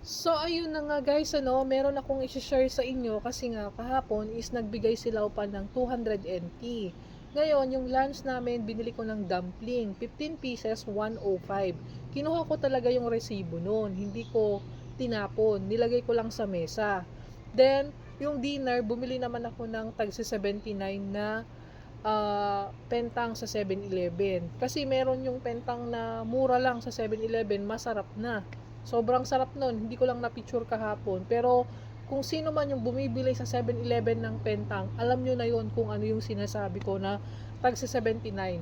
So, ayun na nga guys, meron akong i-share sa inyo kasi nga kahapon is nagbigay sila pa ng 200 NT. Ngayon, yung lunch namin, binili ko ng dumpling, 15 pieces, 105. Kinuha ko talaga yung resibo noon, hindi ko tinapon, nilagay ko lang sa mesa. Then, yung dinner, bumili naman ako ng tagsi 79 na pentang sa 7-Eleven. Kasi meron yung pentang na mura lang sa 7-Eleven, masarap na. Sobrang sarap nun. Hindi ko lang na-picture kahapon. Pero kung sino man yung bumibili sa 7-Eleven ng pentang, alam nyo na yon kung ano yung sinasabi ko na tag sa 79.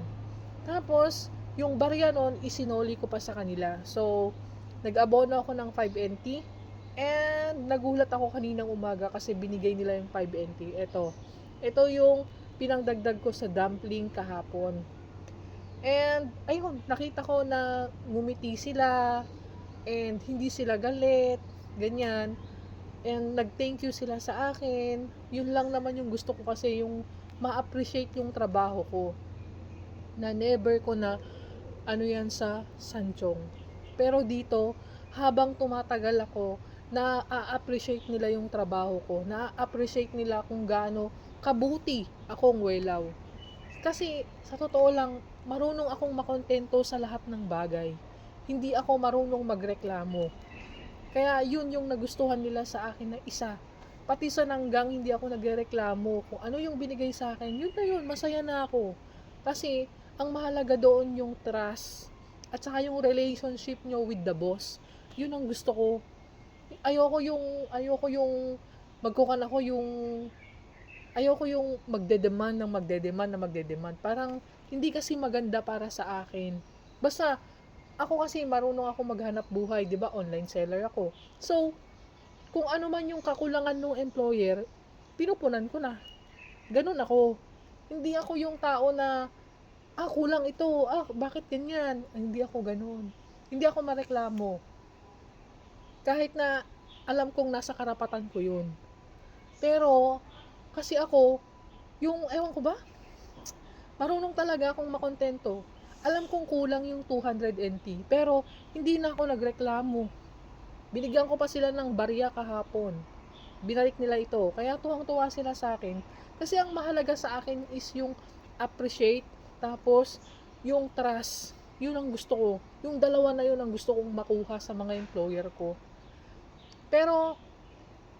Tapos, yung barya nun, isinoli ko pa sa kanila. So, nag-abono ako ng 5 NT. And nagulat ako kaninang umaga kasi binigay nila yung 5 NT. Ito yung pinangdagdag ko sa dumpling kahapon. And ayun, nakita ko na ngumiti sila and hindi sila galit, ganyan. And nag-thank you sila sa akin. Yun lang naman yung gusto ko kasi yung ma-appreciate yung trabaho ko. Na never ko na ano yan sa sanchong. Pero dito, habang tumatagal ako, na-appreciate nila yung trabaho ko. Na-appreciate nila kung gaano kabuti akong welaw. Kasi sa totoo lang, marunong akong makontento sa lahat ng bagay. Hindi ako marunong magreklamo. Kaya yun yung nagustuhan nila sa akin na isa. Pati sa nanggang hindi ako nagrereklamo. Kung ano yung binigay sa akin, yun na yun, masaya na ako. Kasi ang mahalaga doon yung trust at saka yung relationship nyo with the boss. Yun ang gusto ko. Ayoko yung magkukan ako yung ayoko yung magdedemand. Parang hindi kasi maganda para sa akin. Basta ako kasi marunong ako maghanap buhay, 'di ba? Online seller ako. So, kung ano man yung kakulangan ng employer, pinupunan ko na. Ganun ako. Hindi ako yung tao na kulang ito. Bakit ganyan? Hindi ako ganun. Hindi ako mareklamo. Kahit na alam kong nasa karapatan ko yun. Pero, kasi ako, yung, ewan ko ba, marunong talaga akong makontento. Alam kong kulang yung 200 NT, pero hindi na ako nagreklamo. Binigyan ko pa sila ng barya kahapon. Binalik nila ito. Kaya tuwang-tuwa sila sa akin. Kasi ang mahalaga sa akin is yung appreciate, tapos yung trust. Yun ang gusto ko. Yung dalawa na yun ang gusto kong makuha sa mga employer ko. Pero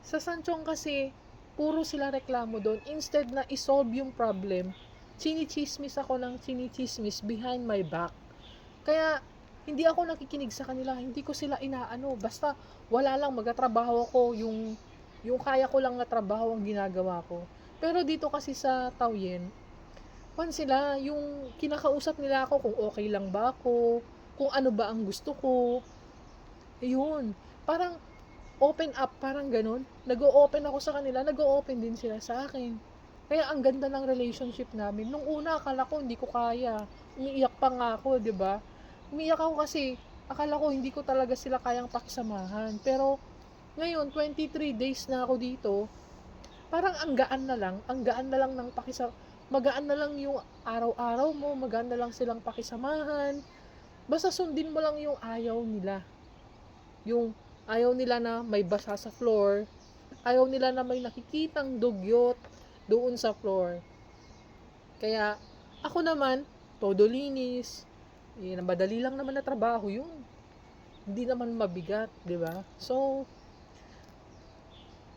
sa Sanchong kasi, puro sila reklamo doon. Instead na isolve yung problem, chinichismis ako ng chinichismis behind my back. Kaya, hindi ako nakikinig sa kanila. Hindi ko sila inaano. Basta, wala lang, magtatrabaho ako. Yung kaya ko lang na trabaho ang ginagawa ko. Pero dito kasi sa Taoyen, sila, yung kinakausap nila ako kung okay lang ba ako, kung ano ba ang gusto ko. Ayun. Parang, open up, parang ganun. Nag-o-open ako sa kanila, nag-o-open din sila sa akin. Kaya ang ganda ng relationship namin. Nung una, akala ko hindi ko kaya. Umiiyak pa nga ako, di ba? Umiiyak ako kasi akala ko hindi ko talaga sila kayang paksamahan. Pero ngayon, 23 days na ako dito, parang ang gaan na lang ng magaan na lang yung araw-araw mo, magaan na lang silang pakisamahan. Basta sundin mo lang yung ayaw nila. Yung ayaw nila na may basa sa floor, ayaw nila na may nakikitang dugyot doon sa floor. Kaya ako naman, todo linis. Madali lang naman na trabaho yun. Hindi naman mabigat, di ba? So,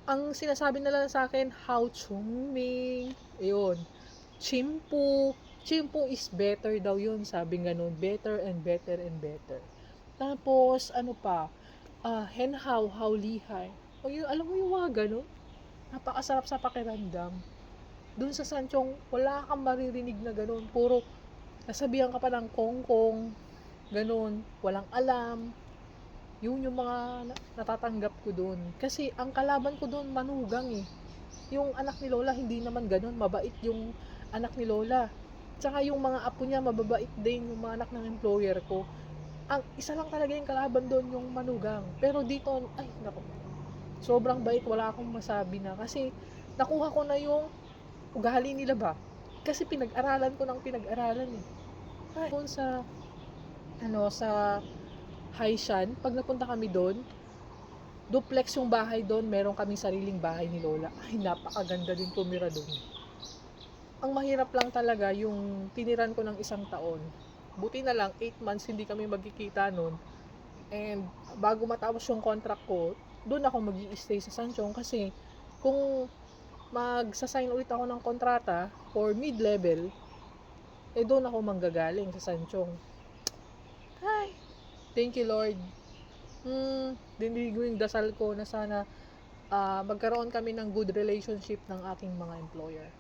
ang sinasabi nila sa akin, how chuming, ayun, chimpu, chimpu is better daw yun, sabi ganun, better and better and better. Tapos, ano pa, henhaw, how lihay. O yun, alam mo yung mga ganun? Napakasarap sa pakiramdam. Doon sa Sanchong, wala kang maririnig na ganun. Puro, nasabihan ka pa ng kongkong, ganun, walang alam. Yun yung mga natatanggap ko doon. Kasi ang kalaban ko doon, manugang eh. Yung anak ni Lola, hindi naman ganun. Mabait yung anak ni Lola. Tsaka yung mga apo niya, mababait din yung mga anak ng employer ko. Ang isa lang talaga yung kalaban doon, yung manugang. Pero dito, ay, nako, sobrang bait, wala akong masabi na. Kasi, nakuha ko na yung ugali nila ba. Kasi pinag-aralan ko ng pinag-aralan eh. Ay, doon sa Haishan, pag napunta kami doon, Duplex yung bahay doon, meron kaming sariling bahay ni Lola. Ay, napakaganda din tumira doon. Ang mahirap lang talaga yung tiniran ko ng 1 taon. Buti na lang, 8 months hindi kami magkikita noon. And bago matapos yung contract ko, doon ako mag-i-stay sa Sanchong kasi kung magsasign ulit ako ng kontrata for mid-level, doon ako manggagaling sa Sanchong. Hi! Thank you, Lord. Dinilig yung dasal ko na sana magkaroon kami ng good relationship ng aking mga employer.